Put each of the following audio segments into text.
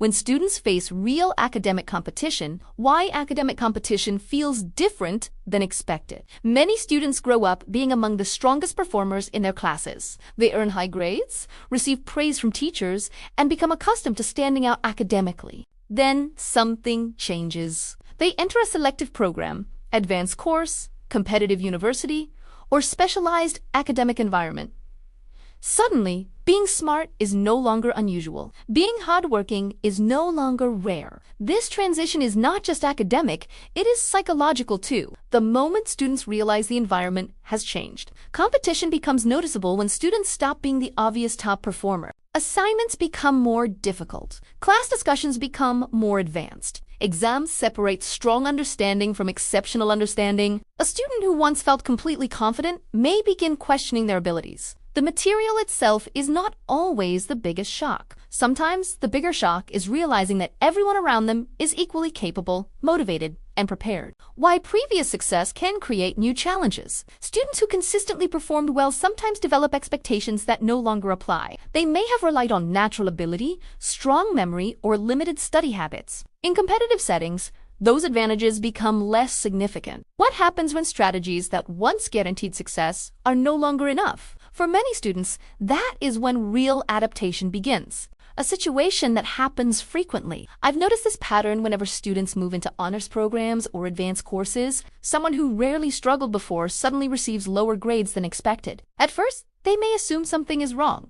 when students face real academic competition, why academic competition feels different than expected. Many students grow up being among the strongest performers in their classes. They earn high grades, receive praise from teachers, and become accustomed to standing out academically. Then something changes. They enter a selective program, advanced course, competitive university, or specialized academic environment. Suddenly, being smart is no longer unusual. Being hardworking is no longer rare. This transition is not just academic, it is psychological too. The moment students realize the environment has changed, competition becomes noticeable when students stop being the obvious top performer. Assignments become more difficult. Class discussions become more advanced. Exams separate strong understanding from exceptional understanding. A student who once felt completely confident may begin questioning their abilities. The material itself is not always the biggest shock. Sometimes the bigger shock is realizing that everyone around them is equally capable, motivated, and prepared. Why previous success can create new challenges. Students who consistently performed well sometimes develop expectations that no longer apply. They may have relied on natural ability, strong memory, or limited study habits. In competitive settings, those advantages become less significant. What happens when strategies that once guaranteed success are no longer enough? For many students, that is when real adaptation begins. A situation that happens frequently. I've noticed this pattern whenever students move into honors programs or advanced courses. Someone who rarely struggled before suddenly receives lower grades than expected. At first, they may assume something is wrong.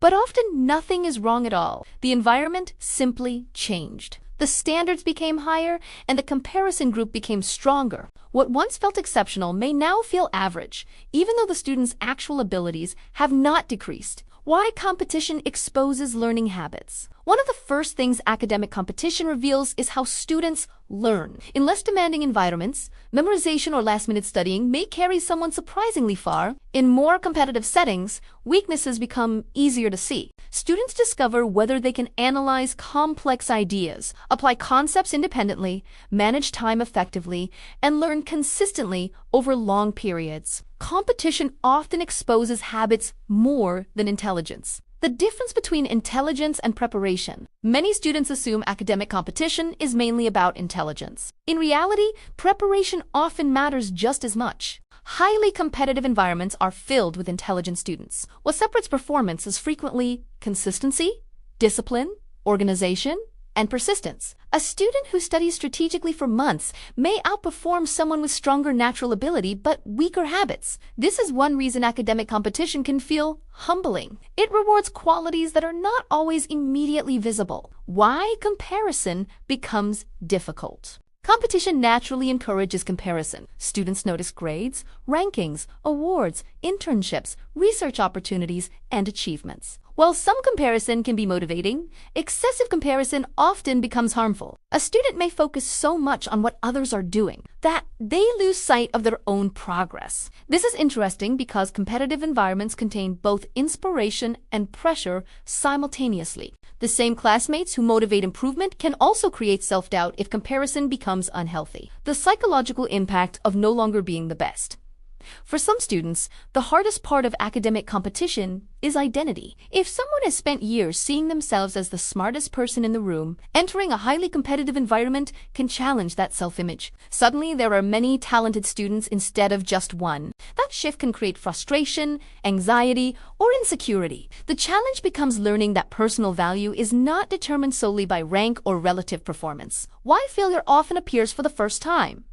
But often nothing is wrong at all. The environment simply changed. The standards became higher, and the comparison group became stronger. What once felt exceptional may now feel average, even though the student's actual abilities have not decreased. Why competition exposes learning habits. One of the first things academic competition reveals is how students learn. In less demanding environments, memorization or last-minute studying may carry someone surprisingly far. In more competitive settings, weaknesses become easier to see. Students discover whether they can analyze complex ideas, apply concepts independently, manage time effectively, and learn consistently over long periods. Competition often exposes habits more than intelligence. The difference between intelligence and preparation. Many students assume academic competition is mainly about intelligence. In reality, preparation often matters just as much. Highly competitive environments are filled with intelligent students. What separates performance is frequently consistency, discipline, organization, and persistence. A student who studies strategically for months may outperform someone with stronger natural ability but weaker habits. This is one reason academic competition can feel humbling. It rewards qualities that are not always immediately visible. Why comparison becomes difficult. Competition naturally encourages comparison. Students notice grades, rankings, awards, internships, research opportunities, and achievements. While some comparison can be motivating, excessive comparison often becomes harmful. A student may focus so much on what others are doing that they lose sight of their own progress. This is interesting because competitive environments contain both inspiration and pressure simultaneously. The same classmates who motivate improvement can also create self-doubt if comparison becomes unhealthy. The psychological impact of no longer being the best. For some students, the hardest part of academic competition is identity. If someone has spent years seeing themselves as the smartest person in the room, entering a highly competitive environment can challenge that self-image. Suddenly, there are many talented students instead of just one. That shift can create frustration, anxiety, or insecurity. The challenge becomes learning that personal value is not determined solely by rank or relative performance. Why failure often appears for the first time.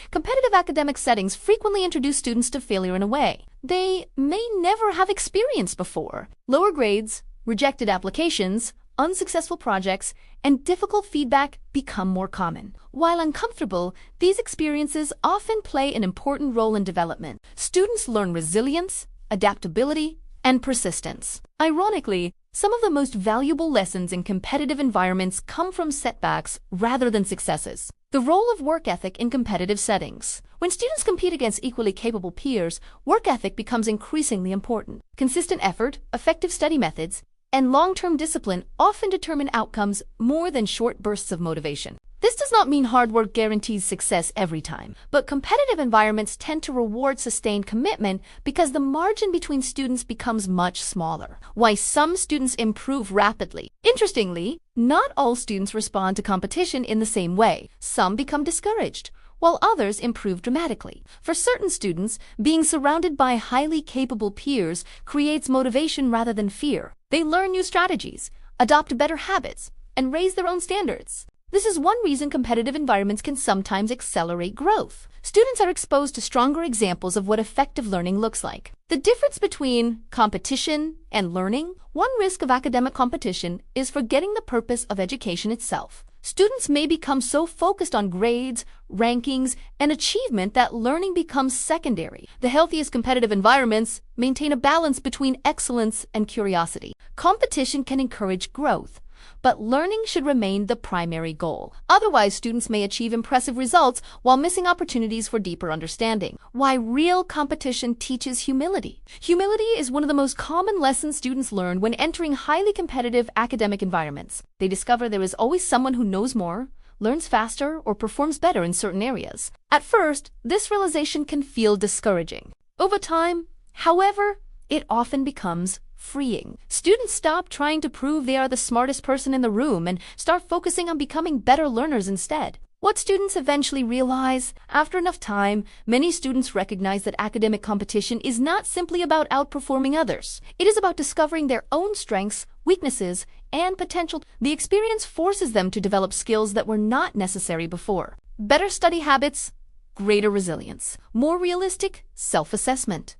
Competitive academic settings frequently introduce students to failure in a way they may never have experienced before. Lower grades, rejected applications, unsuccessful projects, and difficult feedback become more common. While uncomfortable, these experiences often play an important role in development. Students learn resilience, adaptability, and persistence. Ironically, some of the most valuable lessons in competitive environments come from setbacks rather than successes. The role of work ethic in competitive settings. When students compete against equally capable peers, work ethic becomes increasingly important. Consistent effort, effective study methods, and long-term discipline often determine outcomes more than short bursts of motivation. This does not mean hard work guarantees success every time, but competitive environments tend to reward sustained commitment because the margin between students becomes much smaller. Why some students improve rapidly. Interestingly, not all students respond to competition in the same way. Some become discouraged, while others improve dramatically. For certain students, being surrounded by highly capable peers creates motivation rather than fear. They learn new strategies, adopt better habits, and raise their own standards. This is one reason competitive environments can sometimes accelerate growth. Students are exposed to stronger examples of what effective learning looks like. The difference between competition and learning. One risk of academic competition is forgetting the purpose of education itself. Students may become so focused on grades, rankings, and achievement that learning becomes secondary. The healthiest competitive environments maintain a balance between excellence and curiosity. Competition can encourage growth, but learning should remain the primary goal. Otherwise, students may achieve impressive results while missing opportunities for deeper understanding. Why real competition teaches humility. Humility is one of the most common lessons students learn when entering highly competitive academic environments. They discover there is always someone who knows more, learns faster, or performs better in certain areas. At first, this realization can feel discouraging. Over time, however, it often becomes freeing. Students stop trying to prove they are the smartest person in the room and start focusing on becoming better learners instead. What students eventually realize, after enough time, many students recognize that academic competition is not simply about outperforming others. It is about discovering their own strengths, weaknesses, and potential. The experience forces them to develop skills that were not necessary before. Better study habits, greater resilience, more realistic self-assessment,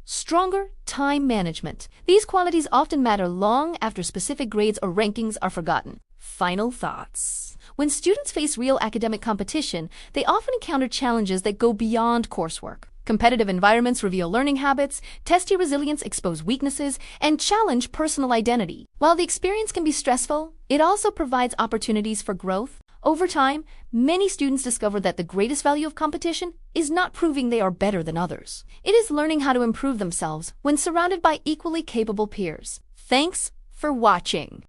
stronger time management. These qualities often matter long after specific grades or rankings are forgotten. Final thoughts. When students face real academic competition, they often encounter challenges that go beyond coursework. Competitive environments reveal learning habits, test your resilience, expose weaknesses, and challenge personal identity. While the experience can be stressful, it also provides opportunities for growth. Over time, many students discover that the greatest value of competition is not proving they are better than others. It is learning how to improve themselves when surrounded by equally capable peers. Thanks for watching.